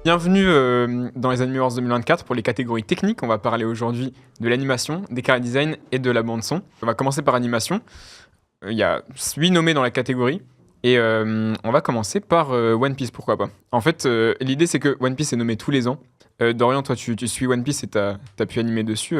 Bienvenue dans les Anime Awards 2024 pour les catégories techniques. On va parler aujourd'hui de l'animation, des chara design et de la bande son. On va commencer par animation. Il y a 8 nommés dans la catégorie. Et on va commencer par One Piece, pourquoi pas. En fait, l'idée c'est que One Piece est nommé tous les ans. Dorian, toi tu suis One Piece et t'as pu animer dessus.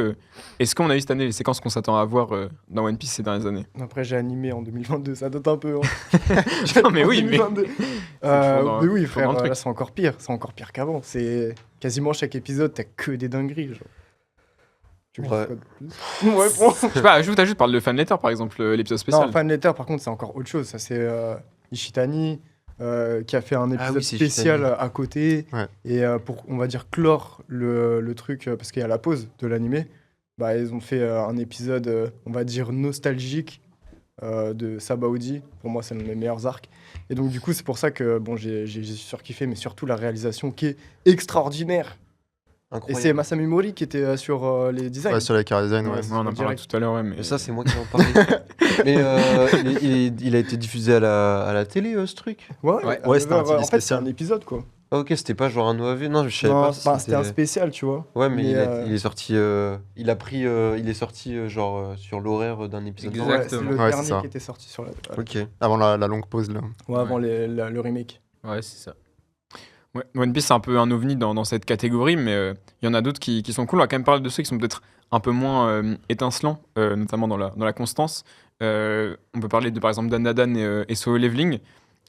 Est-ce qu'on a eu cette année les séquences qu'on s'attend à voir dans One Piece ces dernières années? Après, j'ai animé en 2022, ça date un peu. Hein. Non mais En oui, mais 2022. toujours Mais oui, dans frère, le truc. là, c'est encore pire qu'avant. C'est quasiment chaque épisode, t'as que des dingueries. Genre. Tu veux que je Ouais. dise quoi de plus? Ouais, bon. Je sais pas, ajoute, parle de fan letter par exemple, l'épisode spécial. Non, Fan Letter, par contre, c'est encore autre chose. Ça, c'est Ishitani qui a fait un épisode c'est spécial Ishitani. à côté. Ouais. Et pour, on va dire, clore le truc, parce qu'il y a la pause de l'animé, bah, ils ont fait un épisode, on va dire, nostalgique de Sabaody. Pour moi, c'est l'un de mes meilleurs arcs. Et donc, du coup, c'est pour ça que bon, j'ai surkiffé, mais surtout la réalisation qui est extraordinaire. Et Incroyable. c'est Masami Mori qui était sur les designs. Ouais, sur la chara design, ouais. Ouais, Ouais, on en parlera direct. tout à l'heure, ouais, mais Et ça, c'est moi qui en parlais. Mais il a été diffusé à la télé, ce truc. Ouais, Ouais. à Ouais, c'était un 9 heures, TV en fait, c'est spécial. un épisode, quoi. Ah, ok, c'était pas genre un OAV. Non, je savais Non, pas. enfin, c'était un spécial, tu vois. Ouais, mais Mais, il est sorti. Il est sorti genre sur l'horaire d'un épisode. Exact. Ouais, c'est le Ouais, c'est dernier ça. qui était sorti sur la... Ok. Avant la longue pause, là. Ouais, avant le remake. ouais, c'est ça. Ouais, One Piece, c'est un peu un ovni dans cette catégorie, mais il y en a d'autres qui sont cool. On va quand même parler de ceux qui sont peut-être un peu moins étincelants, notamment dans la constance. On peut parler de, par exemple, Dan Dan Dan et Solo Leveling,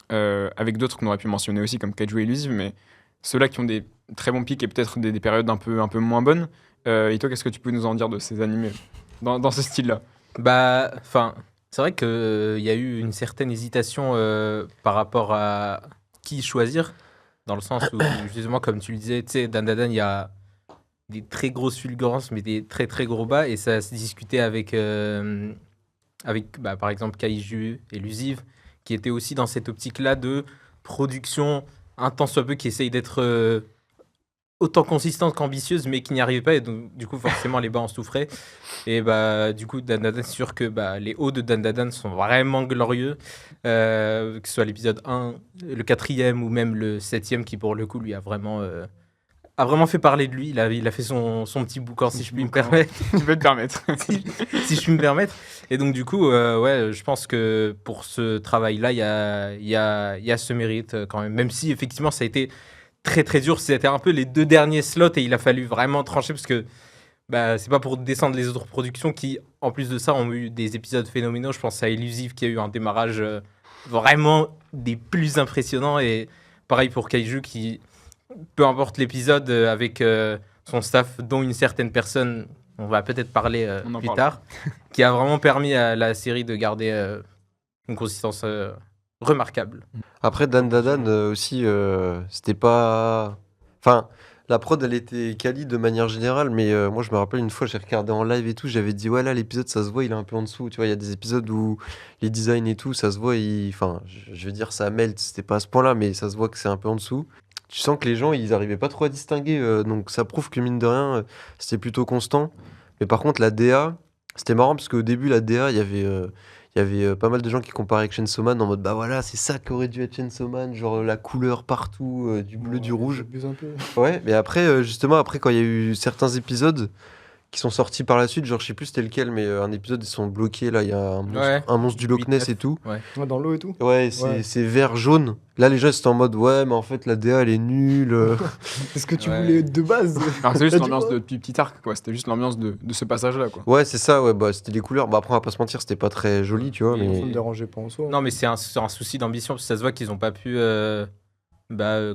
avec d'autres qu'on aurait pu mentionner aussi, comme Kaiju Elusive, mais ceux-là qui ont des très bons pics et peut-être des périodes un peu moins bonnes. Et toi, qu'est-ce que tu peux nous en dire de ces animés dans ce style-là? Bah, enfin, c'est vrai qu'il y a eu une certaine hésitation par rapport à qui choisir, dans le sens où, justement, comme tu le disais, tu sais, Dan Dan Dan, il y a des très grosses fulgurances, mais des très très gros bas, et ça se discutait avec bah, par exemple, Kaiju Elusive, qui était aussi dans cette optique-là de production un tant soit peu qui essaye d'être autant consistante qu'ambitieuse, mais qui n'y arrivait pas, et donc, du coup, forcément, les bas en souffraient. Et bah, du coup, Dan Dan Dan, c'est sûr que bah, les hauts de Dan Dan Dan sont vraiment glorieux, que ce soit l'épisode 1, le 4e ou même le 7e, qui pour le coup, lui, a vraiment fait parler de lui. Il a fait son petit boucan, si je puis me permettre. Tu peux te permettre. Si je puis me permettre. Et donc, du coup, ouais, je pense que pour ce travail-là, il y a ce mérite quand même. Même si, effectivement, ça a été très, très dur. C'était un peu les 2 derniers slots et il a fallu vraiment trancher parce que bah, c'est pas pour descendre les autres productions qui, en plus de ça, ont eu des épisodes phénoménaux. Je pense à Elusive qui a eu un démarrage vraiment des plus impressionnants. Et pareil pour Kaiju qui, peu importe l'épisode, avec son staff, dont une certaine personne, on va peut-être parler On en plus parle. tard, qui a vraiment permis à la série de garder une consistance remarquable. Après, Dan Dan Dan aussi, c'était pas. Enfin, la prod, elle était quali de manière générale, mais moi, je me rappelle une fois, j'ai regardé en live et tout, j'avais dit, ouais, là, l'épisode, ça se voit, il est un peu en dessous. Tu vois, il y a des épisodes où les designs et tout, ça se voit, enfin, je veux dire, ça melt, c'était pas à ce point-là, mais ça se voit que c'est un peu en dessous. Tu sens que les gens, ils arrivaient pas trop à distinguer, donc ça prouve que mine de rien, c'était plutôt constant. Mais par contre, la DA, c'était marrant parce qu'au début, la DA, il y avait pas mal de gens qui comparaient avec Chainsaw Man en mode bah voilà, c'est ça qu'aurait dû être Chainsaw Man, genre la couleur partout, du bleu, du rouge. J'abuse un peu. Ouais, mais après, justement, après, quand il y a eu certains épisodes qui sont sortis par la suite, genre je sais plus c'était lequel, mais un épisode, ils sont bloqués là, il y a Ouais. un monstre du Loch Ness 8-9. et tout. Ouais, dans l'eau et tout. Ouais, Ouais. c'est vert jaune. Là, les gens, ils étaient en mode ouais, mais en fait, la DA, elle est nulle. C'est ce que tu Ouais. voulais de base. Alors, c'est juste T'as dit l'ambiance quoi du petit arc, quoi. C'était juste l'ambiance de ce passage-là, quoi. Ouais, c'est ça, ouais, bah c'était les couleurs. Bah après, on va pas se mentir, c'était pas très joli, tu vois, Oui, mais. Ça me dérangeait pas en soi. Non, mais c'est un souci d'ambition, parce que ça se voit qu'ils n'ont pas pu,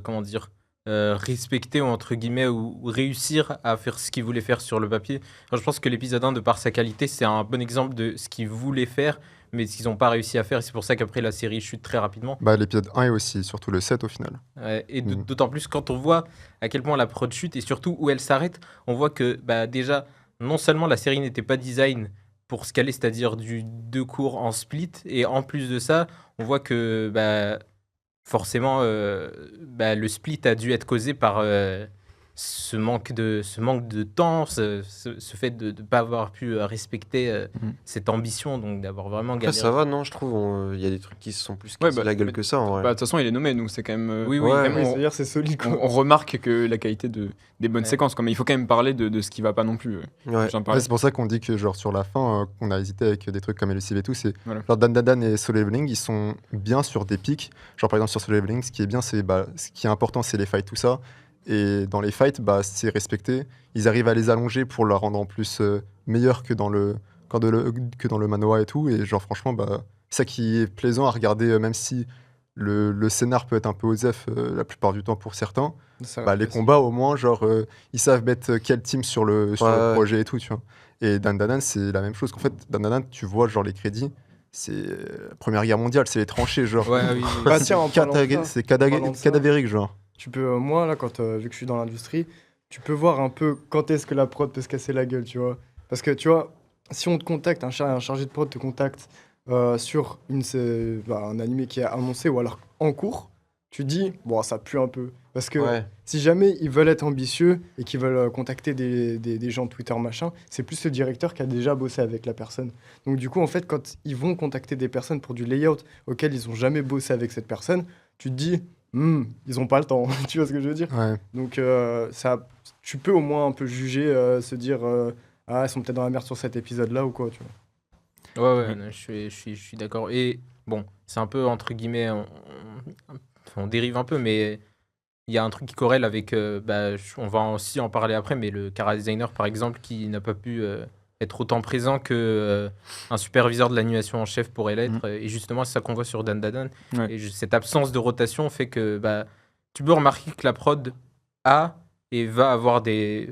comment dire, respecter, ou entre guillemets, ou réussir à faire ce qu'ils voulaient faire sur le papier. Alors, je pense que l'épisode 1, de par sa qualité, c'est un bon exemple de ce qu'ils voulaient faire, mais ce qu'ils n'ont pas réussi à faire. Et c'est pour ça qu'après, la série chute très rapidement. Bah, l'épisode 1 et aussi, surtout le 7 au final. Et Mhm. d'autant plus quand on voit à quel point la prod chute et surtout où elle s'arrête, on voit que bah, déjà, non seulement la série n'était pas design pour ce qu'elle est, c'est-à-dire du 2 cours en split, et en plus de ça, on voit que bah, forcément, bah, le split a dû être causé par ce manque de temps, ce fait de ne pas avoir pu respecter cette ambition, donc d'avoir vraiment Après, galéré. ça va, non, je trouve. Il y a des trucs qui se sont plus Ouais, cassés bah, la gueule mais- que ça, en vrai. Bah, de toute façon, il est nommé, donc c'est quand même. Oui, oui, Ouais, même Ouais, on- c'est-à-dire c'est solide on, quoi. on remarque que la qualité des bonnes Ouais. séquences, mais il faut quand même parler de ce qui va pas non plus. Ouais. J'en Ouais, parlais. c'est pour ça qu'on dit que genre sur la fin, on a hésité avec des trucs comme Elusive et tout. C'est Voilà. genre Dan Dan Dan et Solo Leveling, ils sont bien sur des pics. Genre par exemple sur Solo Leveling, ce qui est bien, c'est ce qui est important, c'est les fights, tout ça. Et dans les fights, c'est respecté. Ils arrivent à les allonger pour la rendre en plus meilleure que dans le manhwa et tout. Et genre franchement, c'est ça qui est plaisant à regarder, même si le scénar peut être un peu osef la plupart du temps pour certains. Ça Les reste combats au moins genre ils savent mettre quel team sur le Ouais. projet et tout, tu vois. Et Dan Dan Dan, c'est la même chose qu'en fait Dan Dan Dan, tu vois genre les crédits, c'est Première Guerre mondiale, c'est les tranchées genre. Ouais, oui, oui. Bah, tiens, en parlant de ça, C'est parlant de ça. cadavérique genre. Tu peux, moi, là, vu que je suis dans l'industrie, tu peux voir un peu quand est-ce que la prod peut se casser la gueule, tu vois. Parce que, tu vois, si on te contacte, un chargé de prod te contacte sur un animé qui est annoncé ou alors en cours, tu dis, bon, ça pue un peu. Parce que Ouais. si jamais ils veulent être ambitieux et qu'ils veulent contacter des gens de Twitter, machin, c'est plus le directeur qui a déjà bossé avec la personne. Donc, du coup, en fait, quand ils vont contacter des personnes pour du layout auquel ils n'ont jamais bossé avec cette personne, tu te dis, ils ont pas le temps. Tu vois ce que je veux dire? Ouais. Donc, tu peux au moins un peu juger, se dire, ah, ils sont peut-être dans la merde sur cet épisode-là ou quoi, tu vois. Ouais, non, je suis d'accord. Et bon, c'est un peu entre guillemets, on dérive un peu, mais il y a un truc qui corrèle avec, on va aussi en parler après, mais le chara designer par exemple, qui n'a pas pu être autant présent que un superviseur de l'animation en chef pourrait l'être. Et justement, c'est ça qu'on voit sur Dan Dan Dan. Ouais. Et cette absence de rotation fait que tu peux remarquer que la prod a et va avoir des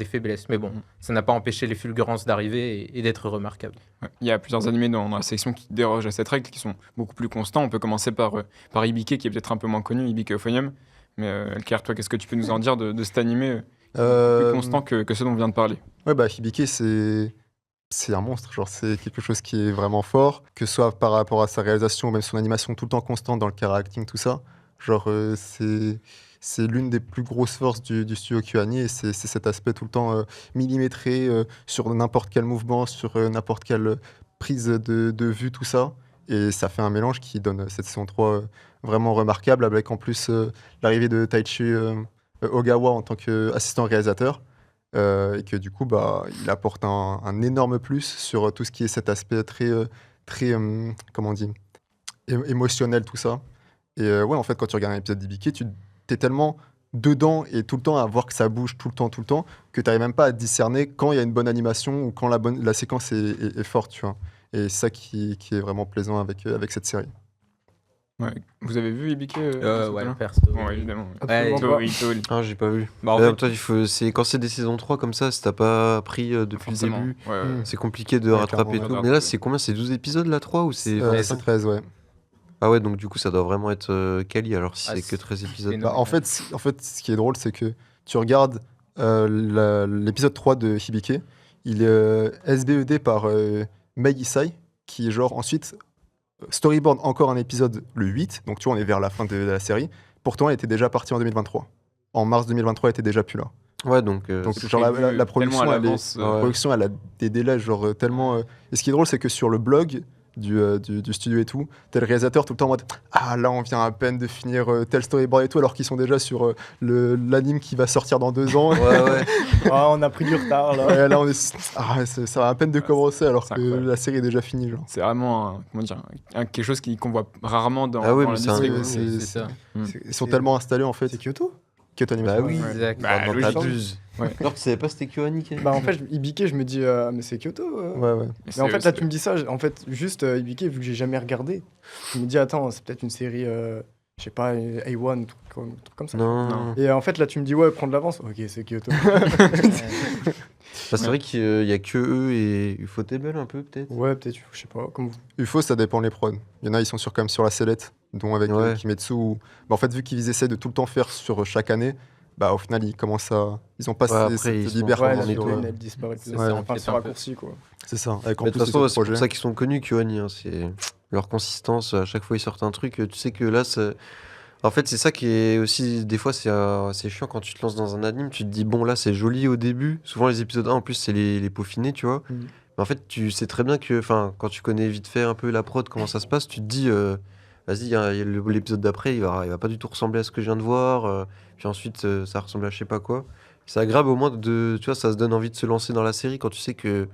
faiblesses. Mais bon, ça n'a pas empêché les fulgurances d'arriver et d'être remarquables. Ouais. Il y a plusieurs animés dans la section qui dérogent à cette règle, qui sont beaucoup plus constants. On peut commencer par Ibike, qui est peut-être un peu moins connu, Ibike Euphonium. Mais Elker, toi, qu'est-ce que tu peux nous en dire de cet animé plus constant que ceux dont on vient de parler? Ouais, Hibike, c'est un monstre. Genre, c'est quelque chose qui est vraiment fort, que ce soit par rapport à sa réalisation ou même son animation tout le temps constante dans le chara acting, tout ça. Genre, c'est l'une des plus grosses forces du studio KyoAni et c'est cet aspect tout le temps millimétré sur n'importe quel mouvement, sur n'importe quelle prise de vue, tout ça. Et ça fait un mélange qui donne cette saison 3 vraiment remarquable, avec en plus l'arrivée de Taichi Ogawa en tant qu'assistant réalisateur. Et que du coup, il apporte un énorme plus sur tout ce qui est cet aspect très comment on dit, émotionnel, tout ça. Et ouais, en fait, quand tu regardes un épisode d'Ibiki, tu es tellement dedans et tout le temps à voir que ça bouge tout le temps, que tu n'arrives même pas à discerner quand il y a une bonne animation ou quand la séquence est forte, tu vois. Et c'est ça qui est vraiment plaisant avec cette série. Ouais. Vous avez vu Ibike Ouais, perso. Ouais, évidemment. Absolument Ouais, pas. Ah, j'ai pas vu. En Ouais, fait, toi, quand c'est des saisons 3 comme ça, si t'as pas pris depuis Forcément. le début, Ouais, ouais. c'est compliqué de Ouais, rattraper clairement, tout. ouais. Mais là, c'est combien? C'est 12 épisodes là, 3 ou c'est Ouais, C'est 13, ouais. Ah ouais, donc du coup, ça doit vraiment être quali alors si Ah, c'est que c'est 13 épisodes. énorme. En fait, ce qui est drôle, c'est que tu regardes l'épisode 3 de Hibike, il est SBED par Mei Isai, qui est genre ensuite storyboard encore un épisode le 8, donc tu vois, on est vers la fin de la série. Pourtant, elle était déjà partie en 2023. En mars 2023, elle était déjà plus là. Ouais, donc. Donc, c'est genre, la prévu production, tellement à elle est- l'avance, la production, elle a des délais, genre, tellement. Et ce qui est drôle, c'est que sur le blog du studio et tout, t'as le réalisateur tout le temps en mode ah, là, on vient à peine de finir tel storyboard et tout, alors qu'ils sont déjà sur l'anime qui va sortir dans 2 ans. Ouais, ouais. Ah, on a pris du retard, là. Ouais, là, ça va à peine de commencer, alors c'est que incroyable. la série est déjà finie. Genre. C'est vraiment quelque chose qu'on voit rarement dans, Ah oui, dans mais c'est l'industrie. un- quoi. c'est- c'est ça. Ils sont tellement installés, en fait, C'est Kyoto? que Bah oui. Ouais. Exact. Bah, Dans logique. ta buse. Ouais. Alors, tu savais pas c'était KyoAni qui Bah, en fait, Ibike, je me dis, mais c'est Kyoto. Ouais, ouais. Mais en fait, là, tu me dis ça, en fait, juste Ibike, vu que j'ai jamais regardé, je me dis, attends, c'est peut-être une série, je sais pas, A1, un truc comme ça. Non. Non. Et en fait, là, tu me dis, ouais, prendre l'avance. Ok, c'est Kyoto. Bah, c'est vrai qu'il y a que eux et Ufotable un peu, peut-être. Ouais, peut-être, je sais pas, comme vous. UFO, ça dépend les prods. Il y en a, ils sont quand même sur la sellette, dont avec Ouais. Kimetsu. En fait, vu qu'ils essaient de tout le temps faire sur chaque année, au final, ils ont pas Ouais, après, cette ils sont liberté. Ouais, on la est sur, deadline, elle disparaît. c'est C'est ça, enfin, on c'est fait un peu. raccourci, quoi. C'est ça. Avec en Mais de plus toute les façon, autres c'est pour projets. ça qu'ils sont connus, KyoAni. C'est leur consistance. À chaque fois, ils sortent un truc. Tu sais que là, En fait, c'est ça qui est aussi, des fois, c'est chiant quand tu te lances dans un anime. Tu te dis, bon, là, c'est joli au début. Souvent, les épisodes 1, en plus, c'est les peaufinés, tu vois. Mm. Mais en fait, tu sais très bien que, enfin, quand tu connais vite fait un peu la prod, comment ça se passe, tu te dis, vas-y, l'épisode d'après, il va pas du tout ressembler à ce que je viens de voir. Puis ensuite, ça ressemble à je sais pas quoi. C'est agréable au moins tu vois, ça se donne envie de se lancer dans la série quand tu sais que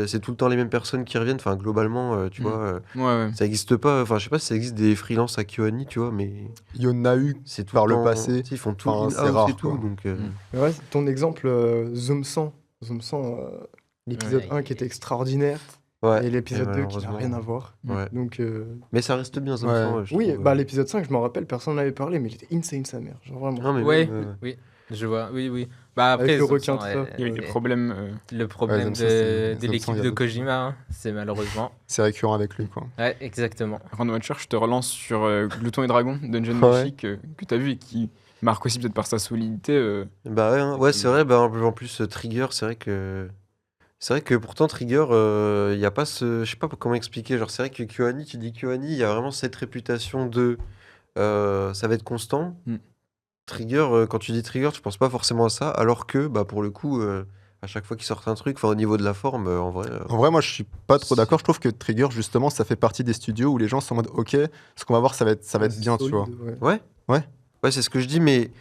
c'est tout le temps les mêmes personnes qui reviennent. Enfin, globalement, tu Mm. vois, Ouais, ouais. ça existe pas. Enfin, je sais pas si ça existe des freelances à KyoAni, tu vois, mais Il y en a eu c'est tout par le temps- passé. tu sais, ils font tout Enfin, c'est in-house rare, et tout. quoi. Donc, Mais ouais, ton exemple, Zoom 100. Zoom 100, l'épisode Ouais, 1 qui était extraordinaire ouais. et l'épisode 2 qui n'a malheureusement, rien à voir. Ouais. Donc, Mais ça reste bien, Zone Ouais. 100, je oui, trouve, bah l'épisode 5, je m'en rappelle, personne n'en avait parlé, mais il était insane sa mère. Genre vraiment. Non, mais Ouais, même, oui, je vois, oui, oui. Bah Avec après, le Zone requin, 100, tout ça. Il y a eu des Ouais. problèmes. le problème Zone 100, c'est- de Zone 100, l'équipe il y a de beaucoup de Kojima, hein, c'est malheureusement. C'est récurrent avec lui, quoi. Ouais, exactement. Rand Watcher, je te relance sur Glouton et Dragon, Dungeon Ouais. Meshi, que tu as vu et qui marque aussi peut-être par sa solidité. Bah ouais, ouais, c'est vrai. Bah, en plus, Trigger, c'est vrai que. C'est vrai que pourtant, Trigger, il y a pas ce. Je sais pas comment expliquer. Genre, c'est vrai que KyoAni, tu dis KyoAni, il y a vraiment cette réputation de. Ça va être constant. Mm. Trigger, quand tu dis Trigger, tu penses pas forcément à ça. Alors que, bah, pour le coup, à chaque fois qu'ils sortent un truc, enfin, au niveau de la forme, en vrai. En vrai, moi, je suis pas trop d'accord. Je trouve que Trigger, justement, ça fait partie des studios où les gens sont en mode, ok, ce qu'on va voir, ça va être bien, tu vois. Solide, Ouais. Ouais. Ouais, c'est ce que je dis, mais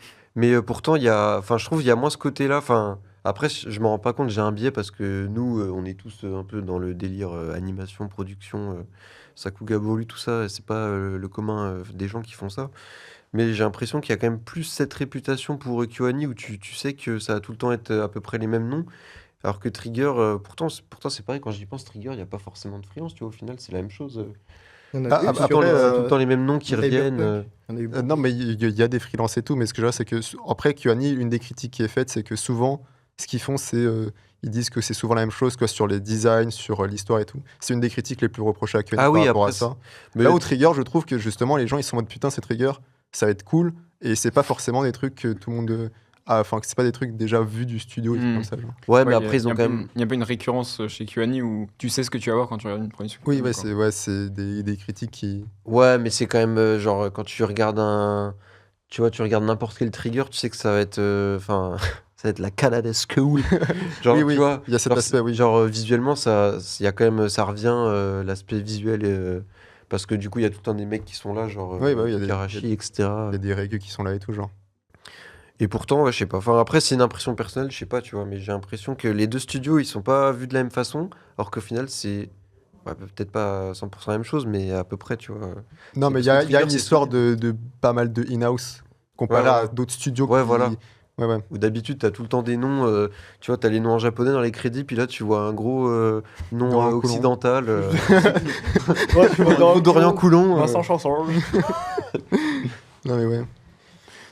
pourtant, enfin, je trouve il y a moins ce côté-là. Enfin, après, je m'en rends pas compte, j'ai un biais parce que nous, on est tous un peu dans le délire animation, production, Sakuga Boru, tout ça. C'est pas le commun des gens qui font ça. Mais j'ai l'impression qu'il y a quand même plus cette réputation pour KyoAni où tu sais que ça va tout le temps être à peu près les mêmes noms. Alors que Trigger, pourtant c'est pareil, quand j'y pense, Trigger, il n'y a pas forcément de freelance, tu vois, au final, c'est la même chose. Il y en a eu Ah, sur, après, Tout le temps les mêmes noms qui reviennent. Cyberpunk. Il y en a eu beaucoup. Non, mais il y a des freelances et tout, mais ce que je veux dire, c'est que, après, KyoAni, une des critiques qui est faite, c'est que souvent, ce qu'ils font, c'est. Ils disent que c'est souvent la même chose que sur les designs, sur l'histoire et tout. C'est une des critiques les plus reprochées à KyoAni Ah par oui, rapport après, à ça. Mais Là où Trigger, je trouve que justement, les gens, ils sont en mode putain, c'est Trigger, ça va être cool, et c'est pas forcément des trucs que tout le monde. Enfin, que c'est pas des trucs déjà vus du studio et tout Mm. comme ça. Genre. ouais, mais Ouais, après, ils ont quand même. Il y a pas une récurrence chez KyoAni où tu sais ce que tu vas voir quand tu regardes une production. Oui, quoi. c'est des critiques qui. Ouais, mais c'est quand même genre quand tu regardes tu vois, tu regardes n'importe quel trigger, tu sais que ça va être, enfin, ça va être la Canada School. Genre, Oui, oui, tu vois, il y a cet genre, aspect, oui. genre, visuellement, il y a quand même, ça revient l'aspect visuel, parce que du coup, il y a tout un des mecs qui sont là, genre Oui, bah oui, il y a des- Karashi, etc. Il y a des règles qui sont là et tout, genre. Et pourtant, ouais, je sais pas. Enfin, après, c'est une impression personnelle, je sais pas, tu vois, mais j'ai l'impression que les deux studios, ils sont pas vus de la même façon, alors qu'au final, c'est ouais, peut-être pas 100% la même chose, mais à peu près, tu vois. Non, C'est mais parce il y a que Trigger, une c'est histoire solide. de pas mal de in-house comparé Ouais, à ouais. d'autres studios Ouais, qui. voilà. Ouais, ouais. Où d'habitude, t'as tout le temps des noms, tu vois, t'as les noms en japonais dans les crédits, puis là, tu vois un gros nom Dorian Coulon. occidental. Ouais, tu vois, un gros Dorian Coulon. Vincent Chanson. Non, mais ouais.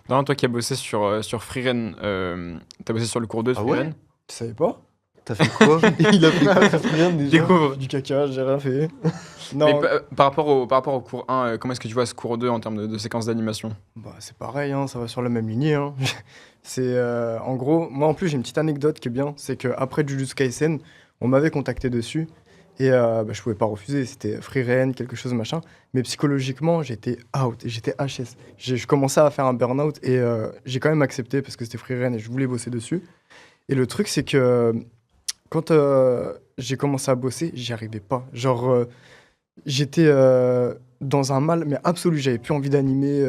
Non, toi qui as bossé sur Freeren, t'as bossé sur le cours 2 de Ah ouais Freeren. Tu savais pas? T'as fait quoi? Il a fait quoi, Cyprien, déjà? Découvre. Du caca, j'ai rien fait. Mais Non, par rapport au cours 1, comment est-ce que tu vois ce cours 2 en termes de séquence d'animation? bah, c'est pareil, hein, ça va sur la même lignée. Hein. C'est en gros, moi en plus j'ai une petite anecdote qui est bien, c'est qu'après Jujutsu Kaisen, on m'avait contacté dessus et bah, je pouvais pas refuser, c'était Freeren, quelque chose machin, mais psychologiquement j'étais out, j'étais HS. Je commençais à faire un burn-out et j'ai quand même accepté parce que c'était Freeren et je voulais bosser dessus. Et le truc c'est que quand j'ai commencé à bosser, j'y arrivais pas. Genre, j'étais dans un mal, mais absolu. J'avais plus envie d'animer.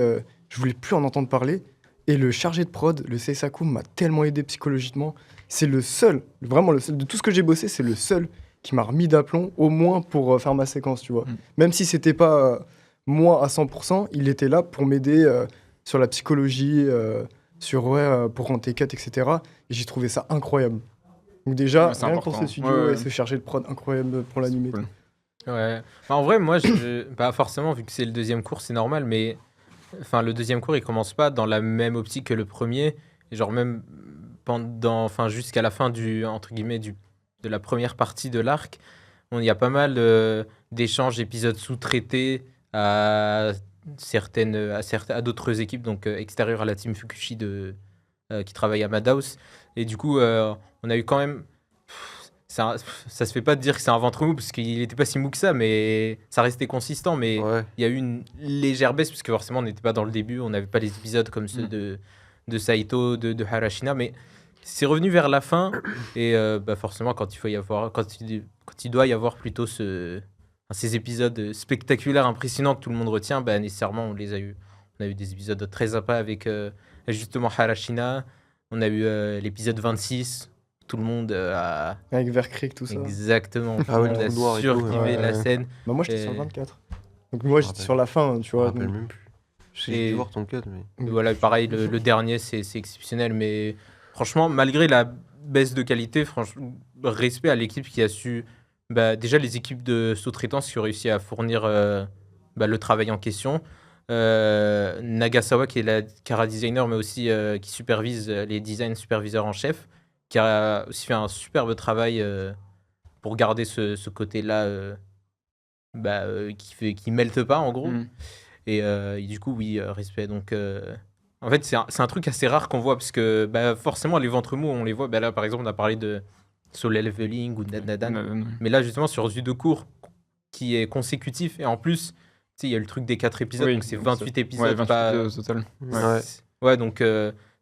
Je voulais plus en entendre parler. Et le chargé de prod, le Seisaku, m'a tellement aidé psychologiquement. C'est le seul, vraiment le seul. De tout ce que j'ai bossé, c'est le seul qui m'a remis d'aplomb, au moins pour faire ma séquence, tu vois. Mm. Même si c'était pas moi à 100%, il était là pour m'aider sur la psychologie, pour rendre tes cuts, etc. Et j'ai trouvé ça incroyable. Donc déjà, Ouais, c'est rien que pour important. ce studio Ouais, ouais. et ce chargé de prod incroyable pour l'animer. Cool. Ouais. Bah, en vrai, moi, pas forcément, vu que c'est le deuxième cours, c'est normal, mais enfin, le deuxième cours, il commence pas dans la même optique que le premier. Et genre, même enfin, jusqu'à la fin entre guillemets, de la première partie de l'arc, il y a pas mal d'échanges d'épisodes sous-traités à à d'autres équipes, donc extérieures à la team Fukushi qui travaille à Madhouse. Et du coup, on a eu quand même. ça se fait pas de dire que c'est un ventre mou parce qu'il était pas si mou que ça, mais ça restait consistant. Mais Ouais. il y a eu une légère baisse parce que forcément on n'était pas dans le début, on n'avait pas les épisodes comme ceux de Saito, de Harashina, mais c'est revenu vers la fin et forcément quand il doit y avoir plutôt ces épisodes spectaculaires, impressionnants que tout le monde retient, nécessairement on les a eu. On a eu des épisodes très sympas avec justement Harashina. On a eu l'épisode 26. Tout le monde a... Avec Verkrieg, tout ça. Exactement. Tout Ah ouais, le monde le a trou noir et tout, surkiffé ouais. la scène. Bah, moi, j'étais sur le Et- 24. Donc, moi, Je j'étais me sur la fin, tu Je me vois. rappelle même plus. Je sais que Et- j'ai dû voir ton cut, mais. Et voilà, pareil, le dernier, c'est exceptionnel. Mais franchement, malgré la baisse de qualité, franchement, respect à l'équipe qui a su... déjà, les équipes de sous-traitance qui ont réussi à fournir le travail en question. Nagasawa, qui est la Kara designer, mais aussi qui supervise les designs superviseurs en chef, qui a aussi fait un superbe travail pour garder ce côté-là qui mêlte pas, en gros. Et du coup, oui, respect. Donc, en fait, c'est un truc assez rare qu'on voit, parce que forcément, les ventres mous, on les voit. Là, par exemple, on a parlé de Solo Leveling ou Nadan. Mais là, justement, sur Zudokur, qui est consécutif, et en plus, tu sais, il y a le truc des 4 épisodes, Oui, donc c'est donc 28 épisodes. Ouais, 28 pas... épisodes au total. Ouais. Ouais, donc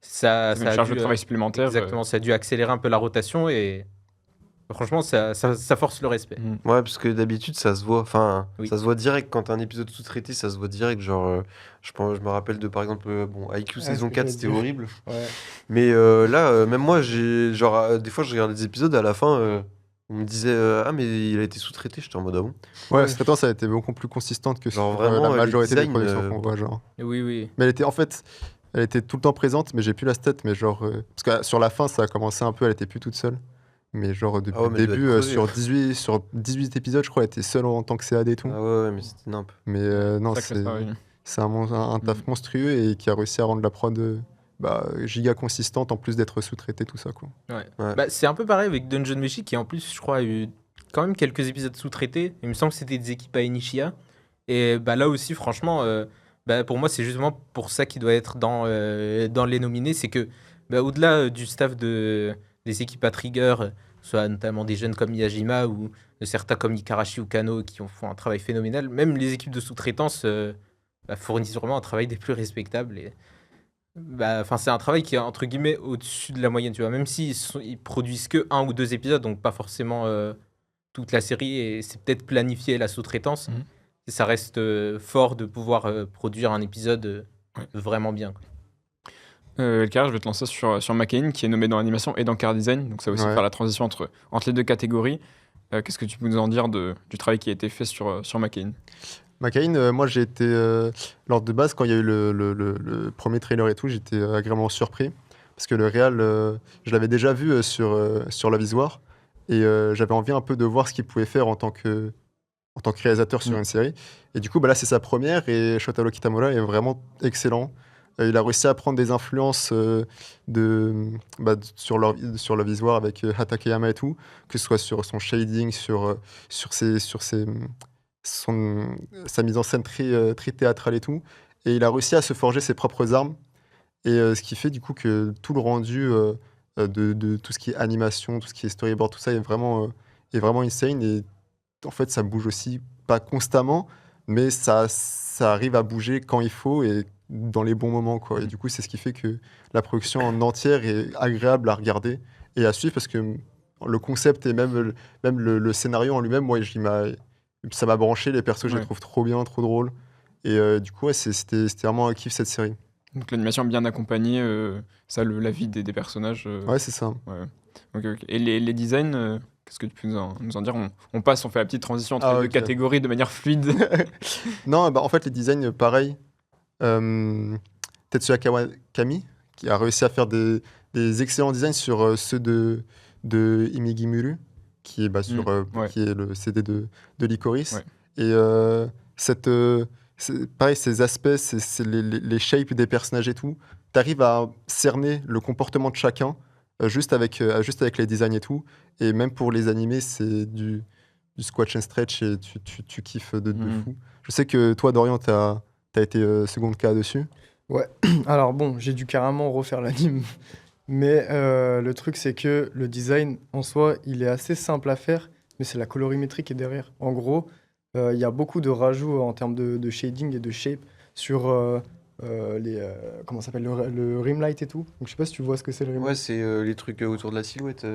ça Une a charge dû, de travail supplémentaire. exactement, ça a dû accélérer un peu la rotation, et franchement, ça force le respect. Ouais, parce que d'habitude, ça se voit. Enfin, Oui. ça se voit direct quand t'as un épisode sous-traité, ça se voit direct. Genre, je me rappelle de, par exemple, IQ Ouais, saison ce que 4, j'allais c'était dire. horrible. Ouais. Mais là, même moi, des fois, je regardais des épisodes, à la fin, on me disait ah, mais il a été sous-traité. J'étais en mode ah bon. Ouais, Ouais. cette ça a été beaucoup plus consistante que Genre sur vraiment, la les majorité des designs, productions qu'on voit, genre. Oui, oui. Mais elle était tout le temps présente, mais j'ai plus la stat, mais genre... parce que sur la fin, ça a commencé un peu, elle était plus toute seule. Mais genre, depuis Ah ouais, le mais elle doit début, être crevée. sur 18 épisodes, je crois, elle était seule en tant que CAD et tout. Ah ouais, mais c'était nimp. Mais non, Sacré travail. c'est un taf monstrueux et qui a réussi à rendre la prod giga consistante, en plus d'être sous-traité, tout ça, quoi. Ouais. C'est un peu pareil avec Dungeon Meshi, qui en plus, je crois, a eu quand même quelques épisodes sous-traités. Il me semble que c'était des équipes à Inichia. Et là aussi, franchement, pour moi, c'est justement pour ça qu'il doit être dans les nominés. C'est que, au-delà du staff des équipes à Trigger, soit notamment des jeunes comme Miyajima ou de certains comme Ikarashi ou Kano qui font un travail phénoménal, même les équipes de sous-traitance fournissent vraiment un travail des plus respectables. Et c'est un travail qui est entre guillemets au-dessus de la moyenne, tu vois. Même ils produisent que 1 ou 2 épisodes, donc pas forcément toute la série, et c'est peut-être planifié la sous-traitance. Mhm. Et ça reste fort de pouvoir produire un épisode vraiment bien, quoi. Elkar, je vais te lancer sur McCain, qui est nommé dans l'animation et dans Car Design, donc ça va aussi Ouais. faire la transition entre les deux catégories. Qu'est-ce que tu peux nous en dire du travail qui a été fait sur McCain? McCain, moi j'ai été, lors de base, quand il y a eu le premier trailer et tout, j'étais agréablement surpris. Parce que le réal, je l'avais déjà vu sur la Visoire. Et j'avais envie un peu de voir ce qu'il pouvait faire en tant que réalisateur sur une série. Et du coup, là c'est sa première et Shotaro Kitamura est vraiment excellent. Il a réussi à prendre des influences sur la Visoire avec Hatakeyama et tout, que ce soit sur son shading, sur sa mise en scène très théâtrale et tout. Et il a réussi à se forger ses propres armes. Et ce qui fait du coup que tout le rendu de tout ce qui est animation, tout ce qui est storyboard, tout ça est vraiment insane. Et en fait, ça bouge aussi, pas constamment, mais ça arrive à bouger quand il faut et dans les bons moments, quoi. Et du coup, c'est ce qui fait que la production en entière est agréable à regarder et à suivre, parce que le concept et même le scénario en lui-même, moi, ça m'a branché. Les persos, je les Ouais. trouve trop bien, trop drôles. Et du coup, ouais, c'était vraiment un kiff, cette série. Donc l'animation bien accompagnée, la vie des personnages. Ouais, c'est ça. Ok. Et les designs, qu'est-ce que tu peux nous en dire? On fait la petite transition entre Ah, les deux ok. catégories de manière fluide. Non, en fait, les designs, pareil. Tetsuya Kawakami, qui a réussi à faire des excellents designs sur ceux de Imigimuru, qui est, ouais. qui est le CD de Licorice. Ouais. Et pareil, ces aspects, c'est les shapes des personnages et tout. Tu arrives à cerner le comportement de chacun juste avec les designs et tout. Et même pour les animés, c'est du squash and stretch et tu kiffes de fou. Je sais que toi, Dorian, t'as été seconde K dessus. Alors bon, j'ai dû carrément refaire l'anime Mais le truc, c'est que le design, en soi, il est assez simple à faire, mais c'est la colorimétrie qui est derrière. En gros, il y a beaucoup de rajouts en termes de shading et de shape sur comment ça s'appelle, le rim light et tout. Donc, je sais pas si tu vois ce que c'est le rim Ouais, light. c'est les trucs autour de la silhouette.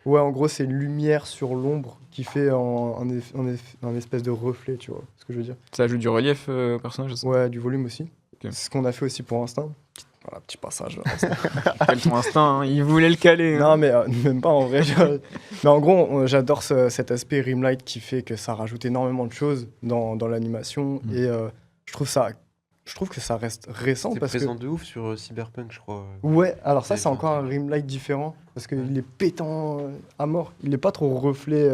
Ouais, en gros, c'est une lumière sur l'ombre qui fait un espèce de reflet, tu vois ce que je veux dire. Ça ajoute du relief au personnage, ça. Ouais, du volume aussi. Ok. C'est ce qu'on a fait aussi pour Instinct. Voilà, petit passage. Instinct. Quel ton instinct, hein, il voulait le caler. hein. Non, mais même pas en vrai. Mais en gros, j'adore cet aspect Rimlight qui fait que ça rajoute énormément de choses dans l'animation. Mm. Et je trouve que ça reste récent C'est parce que. présent de ouf sur Cyberpunk, je crois. Ouais, alors ça, C'est c'est encore un Rimlight différent parce qu'il est pétant à mort. Il n'est pas trop reflet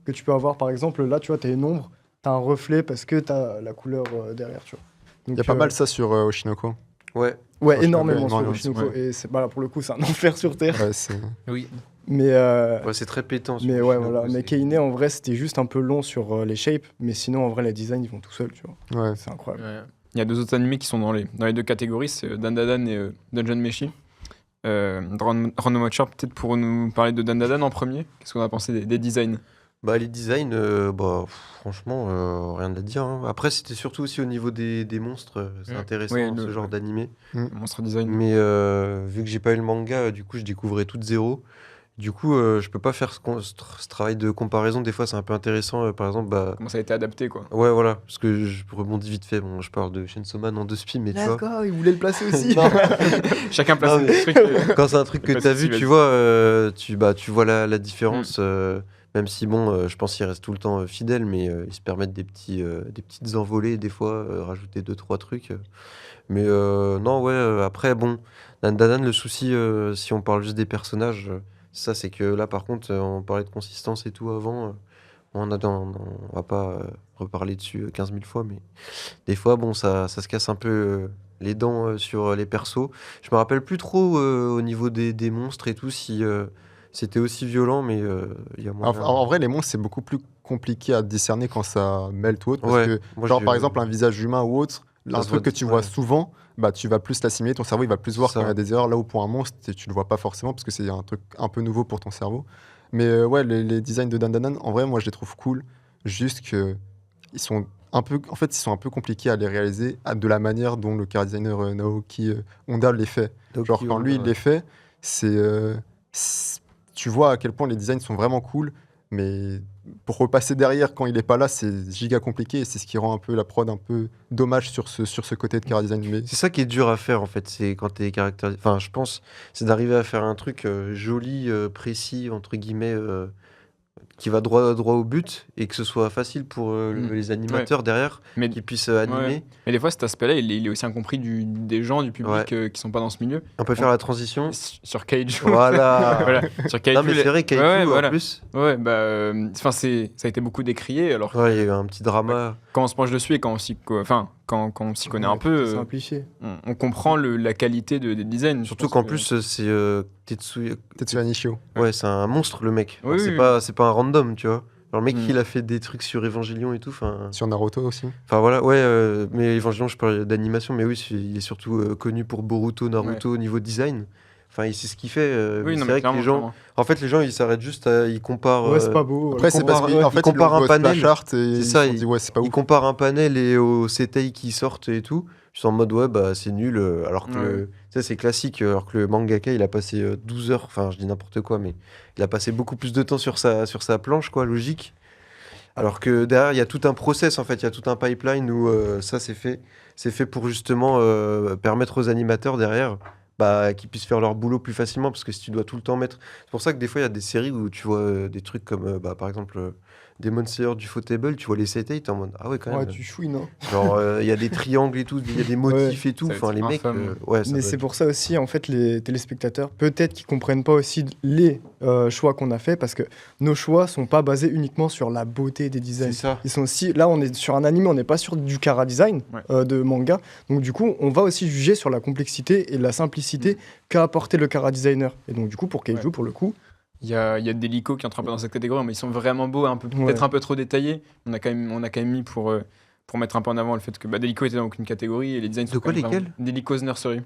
que tu peux avoir. Par exemple, là, tu vois, tu as une ombre, tu as un reflet parce que tu as la couleur derrière, tu vois. Il Donc, y a pas mal ça sur Oshinoko. Ouais. Ouais, Franchement, énormément sur énormément, Oshinoko. ouais. Et bah, là, pour le coup, c'est un enfer sur Terre. Ouais, c'est... Oui. Mais. Ouais, c'est très pétant. sur Mais ouais, Oshinoko, voilà. Mais c'est- Keine, en vrai, c'était juste un peu long sur les shapes. Mais sinon, en vrai, les designs, ils vont tout seuls, tu vois. Ouais. C'est incroyable. Ouais. Il y a deux autres animés qui sont dans les deux catégories, c'est Dandadan et Dungeon Meshi. Random Watcher, peut-être pour nous parler de Dandadan en premier. Qu'est-ce qu'on a pensé des designs? Bah, les designs, franchement, rien à dire. hein. Après, c'était surtout aussi au niveau des monstres. C'est Mm. intéressant, Oui, ce genre d'animé. Monstre design. Mais vu que j'ai pas eu le manga, du coup, je découvrais tout de zéro. Du coup, je peux pas faire ce travail de comparaison. Des fois, c'est un peu intéressant. Par exemple, bah. Comment ça a été adapté, quoi. Ouais, voilà. Parce que je rebondis vite fait. Bon, je parle de Chainsaw Man en deux spies, mais tu vois. D'accord, il voulait le placer aussi. Non. Chacun place Non, son truc. Quand c'est un truc que Pas de tu as souci, vu, vas-y. tu vois, tu vois la différence. Même si, bon, je pense qu'ils restent tout le temps fidèles, mais ils se permettent des petites envolées, des fois, rajouter deux, trois trucs. Mais non, ouais, après, bon, Dan, le souci, si on parle juste des personnages, ça, c'est que là, par contre, on parlait de consistance et tout avant. On va pas reparler dessus 15 000 fois, mais des fois, bon, ça se casse un peu les dents sur les persos. Je me rappelle plus trop au niveau des monstres et tout si c'était aussi violent, mais il y a moyen. En vrai, les monstres, c'est beaucoup plus compliqué à discerner quand ça mêle tout autre. Parce Ouais, que, moi, genre, je- par exemple, un visage humain ou autre, Ça un se truc voit- que tu vois ouais. souvent, bah, tu vas plus l'assimiler, ton cerveau il va plus voir C'est quand il y a ça. des erreurs. Là où pour un monstre, tu le vois pas forcément parce que c'est un truc un peu nouveau pour ton cerveau. Mais ouais, les designs de Dandanan, en vrai, moi, je les trouve cool. Juste que ils sont un peu, en fait, ils sont un peu compliqués à les réaliser de la manière dont le car designer Naoki Honda les fait. Naoki Genre, quand lui, il Honda, les fait, tu vois à quel point les designs sont vraiment cool, mais pour repasser derrière quand il est pas là, c'est giga compliqué et c'est ce qui rend un peu la prod un peu dommage sur ce côté de car design. Mais C'est ça qui est dur à faire en fait, c'est quand t'es caractérisé. Enfin, je pense, c'est d'arriver à faire un truc joli, précis, entre guillemets, qui va droit au but et que ce soit facile pour les animateurs derrière, Mais, qui puissent ouais. animer. Mais des fois, cet aspect-là, il est aussi incompris des gens, du public qui sont pas dans ce milieu. On peut faire la transition. Sur Cage. Voilà. Voilà. Sur Cage. Non, mais c'est vrai, Kaiku, Ouais, en voilà. plus, Ouais, bah, ça a été beaucoup décrié. Alors, ouais, il y a eu un petit drama. quand on se penche dessus et quand on s'y connaît un peu, Simplifié. on comprend la qualité des designs. Surtout Je pense qu'en que- plus, c'est Tetsuya Nishio. Ouais, c'est un monstre le mec. Oui, c'est oui. pas un random, tu vois. Alors, le mec, Mm. il a fait des trucs sur Evangelion et tout. Enfin, Sur Naruto aussi. voilà, ouais, mais Evangelion, je parle d'animation, mais oui, il est surtout connu pour Boruto, Naruto au niveau design. Enfin, il sait ce qu'il fait. Mais Oui, non, c'est mais vrai que clairement, les gens, clairement. en fait, les gens, ils s'arrêtent juste, ils comparent. Ouais, c'est pas beau. Après, c'est parce compare- qu'en ouais, fait, il compare ils le un voient panel. splash art et C'est ils ça, se sont dit, ouais, c'est pas Ils ouf. comparent un panel et aux CTI qui sortent et tout. Ils sont en mode, ouais, bah, c'est nul. Alors que, Ouais. tu sais, c'est classique. Alors que le mangaka, il a passé 12 heures, enfin, je dis n'importe quoi, mais il a passé beaucoup plus de temps sur sa planche, quoi, logique. Alors que derrière, il y a tout un process, en fait. Il y a tout un pipeline où ça, c'est fait. C'est fait pour justement permettre aux animateurs derrière qu'ils puissent faire leur boulot plus facilement. Parce que si tu dois tout le temps mettre. C'est pour ça que des fois, il y a des séries où tu vois des trucs comme, par exemple, Demon Slayer du Table, tu vois les CTI, t'es en mode, ah ouais, quand Ouais, même. tu chouines, hein. Genre, il y a des triangles et tout, il y a des motifs et tout. Ça va Enfin, être les mecs, infâme. ouais, ça Mais doit c'est être- pour ça aussi, en fait, les téléspectateurs, peut-être qu'ils comprennent pas aussi les choix qu'on a fait, parce que nos choix sont pas basés uniquement sur la beauté des c'est designs. ça. Ils sont aussi, là, on est sur un anime, on n'est pas sur du chara design Ouais. de manga. Donc, du coup, on va aussi juger sur la complexité et la simplicité qu'a apporté le chara designer. Et donc, du coup, pour Keiju, Ouais. pour le coup, Il y a des licos qui entrent un peu dans cette catégorie, mais ils sont vraiment beaux, peut-être Ouais. un peu trop détaillés. On a quand même mis pour mettre un peu en avant le fait que Delico était dans aucune catégorie et les designs De sont quoi, quand même lesquels vraiment- Delico's Nursery.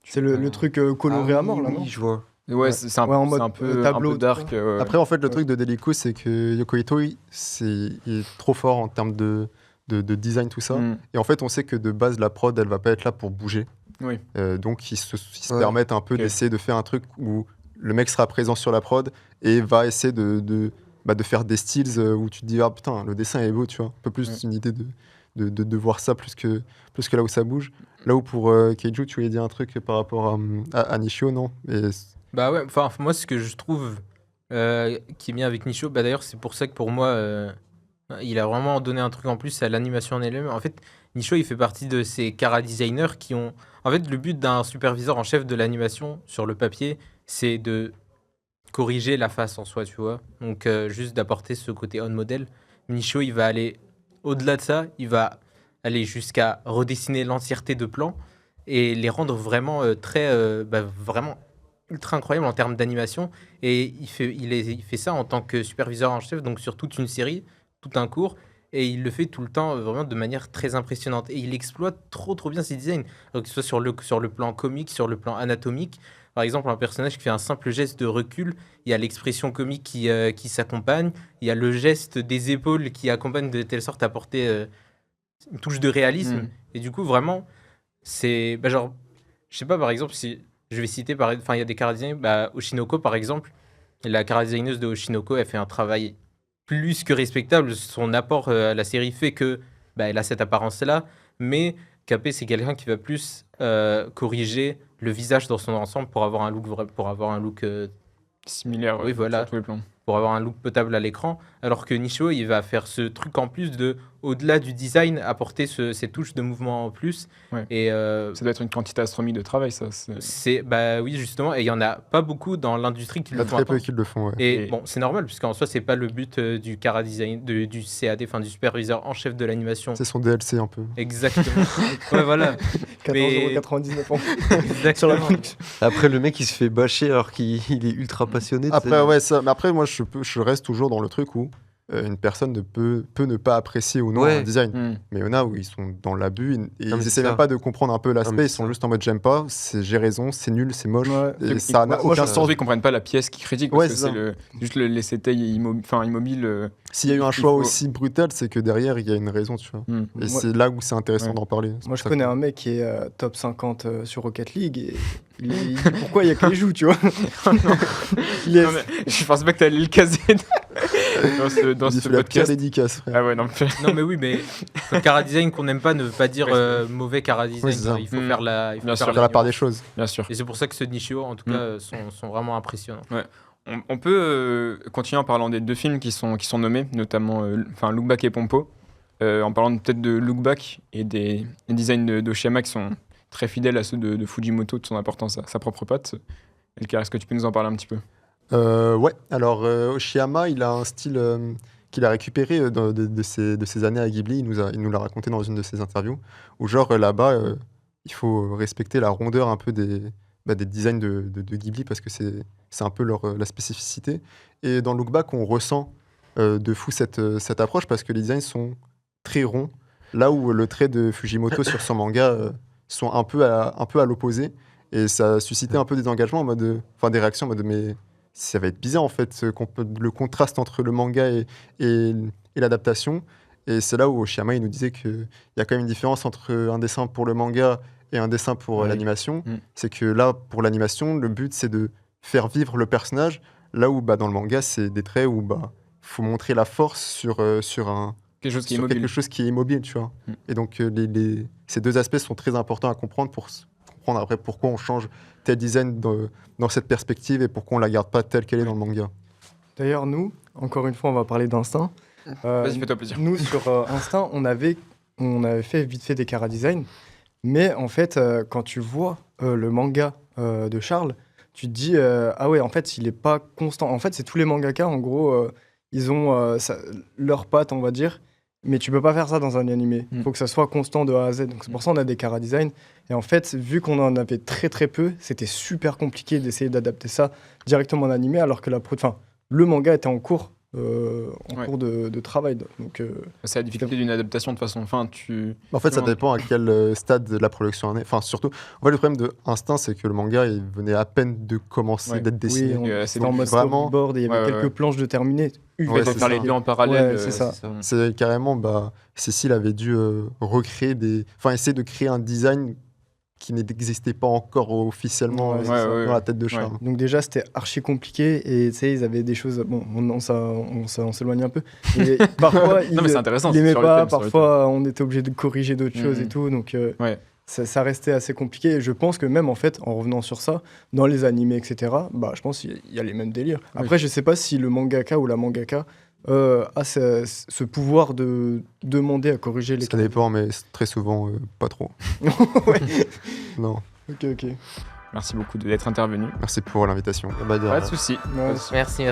c'est le truc coloré à mort, là, oui, non je vois. Ouais, Ouais. c'est un, Ouais, en c'est mode, un peu, tableau, un peu tout dark. ça. Après, en fait, le Ouais. truc de Delico, c'est que Yoko Ito, il est trop fort en termes de design, tout ça. Mm. Et en fait, on sait que de base, la prod, elle va pas être là pour bouger. Oui. Donc, ils se Ouais. permettent un peu Ok. d'essayer de faire un truc où le mec sera présent sur la prod et va essayer de faire des styles où tu te dis, ah putain, le dessin est beau, tu vois. Un peu plus Ouais. une idée de voir ça plus que là où ça bouge. Là où pour Keiju, tu voulais dire un truc par rapport à Nishio, non? Bah ouais, enfin, moi, ce que je trouve qui est bien avec Nisho, bah d'ailleurs, c'est pour ça que pour moi, il a vraiment donné un truc en plus à l'animation en elle-même. En fait, Nisho, il fait partie de ces chara designers qui ont. En fait, le but d'un superviseur en chef de l'animation sur le papier, c'est de corriger la face en soi, tu vois. Donc, juste d'apporter ce côté on model. Nisho, il va aller au-delà de ça, il va aller jusqu'à redessiner l'entièreté de plans et les rendre vraiment vraiment ultra incroyables en termes d'animation. Et il fait ça en tant que superviseur en chef, donc sur toute une série, tout un cours. Et il le fait tout le temps vraiment de manière très impressionnante. Et il exploite trop bien ses designs. Donc, que ce soit sur le plan comique, sur le plan anatomique. Par exemple, un personnage qui fait un simple geste de recul, il y a l'expression comique qui s'accompagne, il y a le geste des épaules qui accompagne de telle sorte à apporter une touche de réalisme. Mm. Et du coup, vraiment, c'est genre, je sais pas, par exemple, si je vais citer, enfin, il y a des chara designers, Oshinoko par exemple, la chara designeuse de Oshinoko, elle fait un travail plus que respectable. Son apport à la série fait que elle a cette apparence-là, mais Capé, c'est quelqu'un qui va plus corriger le visage dans son ensemble pour avoir un look Similaire Oui, voilà. sur tous les plans. pour avoir un look potable à l'écran, alors que Nisho, il va faire ce truc en plus de, au-delà du design, apporter ces touches de mouvement en plus. Ouais. Et Ça doit être une quantité astronomique de travail, ça. bah oui, justement, et il y en a pas beaucoup dans l'industrie qui Il y a le font très peu autant. qui le font, ouais. Et Et- bon, c'est normal, puisqu'en soi, c'est pas le but du chara design, du CAD, enfin du superviseur en chef de l'animation. C'est son DLC un peu. Exactement. Ouais, voilà. 14,99 € sur la Exactement. production. Après, le mec, il se fait bâcher alors qu'il il est ultra passionné. tu sais. Après, ouais, ça. Mais après, moi, je reste toujours dans le truc où une personne peut ne pas apprécier ou non Ouais. un design. Mm. Mais il y en a où ils sont dans l'abus et Non, ils mais c'est essaient même ça. pas de comprendre un peu mais l'aspect. Ils c'est sont ça. juste en mode j'aime pas, j'ai raison, c'est nul, c'est moche. Ouais. Et Ils- ça n'a moi, aucun je sens. pense qu'ils comprennent pas la pièce qu'ils critiquent, Ouais, parce que c'est c'est juste les étails immobile. S'il y a eu un il choix faut- aussi brutal, c'est que derrière, il y a une raison, tu vois. Mm. Et Moi- c'est là où c'est intéressant Ouais. d'en parler. C'est Moi, pour je ça connais que- un mec qui est top 50 sur Rocket League et il dit pourquoi il y a que les joues, tu vois. Il est- Non, mais je pensais pas que t'allais le caser dans Il ce fait la pire podcast. dédicace, frère. Ah ouais, non, mais- Non, mais oui, mais le chara design qu'on n'aime pas ne veut pas dire Ouais, mauvais chara design. c'est ça. Il faut Mm. faire la, il faut Bien faire sûr, Faire la part des nuance. choses. bien sûr. Et c'est pour ça que ceux de Nishio, en tout Mm. cas, sont vraiment impressionnants. On peut continuer en parlant des deux films qui sont nommés, notamment Look Back et Pompo, en parlant peut-être de Look Back et des designs d'Oshiyama qui sont très fidèles à ceux de Fujimoto, de son importance à sa propre patte. Elkar, est-ce que tu peux nous en parler un petit peu? Ouais, alors Oshiyama, il a un style qu'il a récupéré de ses années à Ghibli. Il nous l'a raconté dans une de ses interviews, où genre là-bas, il faut respecter la rondeur un peu des designs de Ghibli parce que c'est un peu la spécificité. Et dans Look Back, on ressent de fou cette approche parce que les designs sont très ronds, là où le trait de Fujimoto sur son manga sont un peu à l'opposé. Et ça a suscité un peu des engagements, des réactions en mode mais ça va être bizarre en fait, le contraste entre le manga et l'adaptation. Et c'est là où Oshiyama il nous disait qu'il y a quand même une différence entre un dessin pour le manga et un dessin pour Ouais. l'animation. Mm. C'est que là, pour l'animation, le but c'est de faire vivre le personnage, là où dans le manga, c'est des traits où faut montrer la force sur Quelque chose qui est sur immobile. quelque chose qui est immobile, tu vois. Mm. Et donc, ces deux aspects sont très importants à comprendre pour comprendre après pourquoi on change tel design dans cette perspective et pourquoi on la garde pas telle qu'elle est dans le manga. D'ailleurs, nous, encore une fois, on va parler d'Instinct. Vas-y, fais-toi plaisir. Nous, sur Instinct, on avait fait vite fait des chara design. Mais en fait, quand tu vois le manga de Charles, tu te dis ah ouais, en fait, il est pas constant. En fait, c'est tous les mangaka, en gros, ils ont leur patte, on va dire. Mais tu peux pas faire ça dans un animé. Il Mm. faut que ça soit constant de A à Z. Donc c'est pour ça qu'on a des chara design. Et en fait, vu qu'on en avait très très peu, c'était super compliqué d'essayer d'adapter ça directement en animé, alors que le manga était en cours en Ouais. cours de travail. Donc, C'est la difficulté d'une adaptation de façon. Enfin, En fait, ça Vraiment. dépend à quel stade de la production on est. Enfin, surtout, en fait, le problème de Instinct, c'est que le manga, il venait à peine de commencer Ouais. d'être dessiné. oui, c'est c'était en mode vraiment- storyboard et il y avait Ouais, ouais, quelques ouais. planches de terminé. il Ouais, faut c'est faire les ça. deux en parallèle. Ouais, c'est ça. C'est carrément, Cécile avait dû recréer enfin, essayer de créer un design qui n'existait pas encore officiellement Ouais, c'est ça. dans Ouais, la tête de ouais. Charme. Donc déjà, c'était archi compliqué et tu sais, ils avaient des choses... Bon, on s'éloigne un peu. Mais parfois, Non, mais c'est intéressant, ils c'est n'aimaient sur le pas. thème, sur le Parfois, on était obligé de corriger d'autres choses Mhm. et tout. Donc Ouais. ça restait assez compliqué. Et je pense que même, en fait, en revenant sur ça, dans les animés, etc., je pense qu'il y a les mêmes délires. Oui. Après, je sais pas si le mangaka ou la mangaka a ce pouvoir de demander à corriger les Ça dépend, mais très souvent, pas trop. Ouais. Non. Ok. Merci beaucoup d'être intervenu. Merci pour l'invitation. Bah, de Pas rien. de souci. Ouais, Merci.